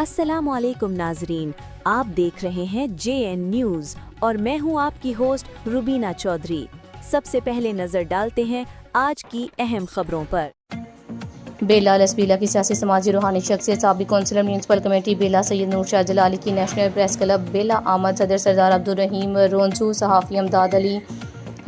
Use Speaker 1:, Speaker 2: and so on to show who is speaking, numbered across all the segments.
Speaker 1: अस्सलाम वालेकुम नाजरीन, आप देख रहे हैं JN न्यूज़ और मैं हूं आपकी होस्ट रुबीना चौधरी। सबसे पहले नजर डालते हैं आज की अहम खबरों पर।
Speaker 2: बेला लसबीला की सियासी समाजी रूहानी शख्सियत साबिक councillor municipal committee Bela Syed नूर शाह जलाली की नेशनल प्रेस क्लब बेला आमद सदर सरदार अब्दुल रहीम रोंजू सहाफ़ी अमदाद अली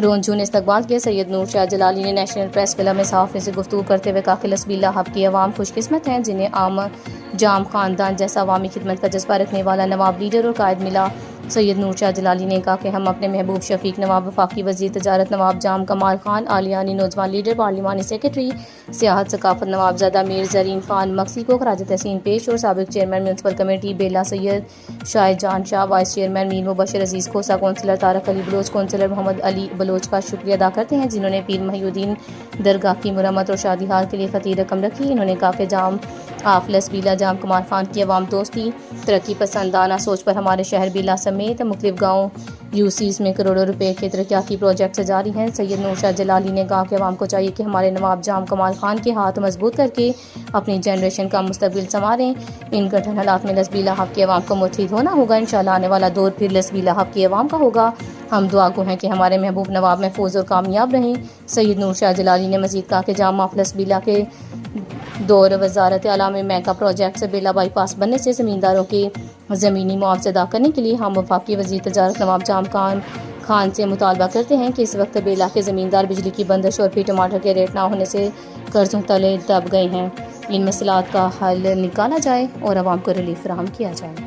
Speaker 2: रोंजू ने इस्तकबाल किया। सैयद नूर शाह जलाली ने नेशनल प्रेस क्लब में सहाफ़ियों से गुफ्तगू करते हुए कहा कि लसबीला हब की अवाम खुशकिस्मत हैं जिन्हें आम जाम खानदान जैसा अवामी खिदमत का जज्बा रखने वाला नवाब लीडर और कायद मिला। सैयद नूर शाह जलाली ने कहा कि हम अपने महबूब शफीक नवाब, वफाकी वज़ीर तजारत नवाब जाम कमाल खान, आलियानी नौजवान लीडर, पार्लिमानी सेक्रेटरी सियाहत सकाफत नवाबजादा मीर ज़रीन खान मक्सी को खराज तहसीन पेश और साबिक chairman municipal committee Bela Syed Shahid Jan Shah, vice chairman Mir Mubashar Aziz Khosa, councillor Tariq Ali Baloch, councillor Mohammad Ali Baloch का शुक्रिया अदा करते हैं जिन्होंने पीर महिउद्दीन दरगाह की मुरम्मत और शादी हाल के लिए खतीर रकम रखी। इन्होंने कहा कि जाम आफलस बीला जाम कमाल खान की अवाम दोस्ती तरक्की पसंदाना सोच पर हमारे शहर बीला समेत मुख्तलिफ गाँव यूसीज में करोड़ों रुपए के तरक्याती प्रोजेक्ट जारी हैं। सैयद नूर शाह जलाली ने कहा कि अवाम को चाहिए कि हमारे नवाब जाम कमाल खान के हाथ मजबूत करके अपनी जनरेशन का मुस्तकबिल संवारें। इन कठिन हालात में लसबीला हब की अवाम को मुत्तहिद होना होगा। इंशाअल्लाह आने वाला दौर फिर लसबीला हब की अवाम का होगा। हम दुआ गो हैं कि हमारे महबूब नवाब महफूज और कामयाब रहें। सैयद नूर शाह जलाली ने मजीद कहा कि जाम ऑफ लसबीला के दौर वजारत आला में मैका प्रोजेक्ट से बेला बाईपास बनने से ज़मींदारों के ज़मीनी मुआवजा अदा करने के लिए हम वफाकी वज़ीर तजारत नवाब जाम खान से मुतालबा करते हैं कि इस वक्त बेला के ज़मींदार बिजली की बंदिश और फिर टमाटर के रेट ना होने से कर्जों तले दब गए हैं। इन मसलात का हल निकाला जाए और आवाम को रिलीफ फराहम किया जाए।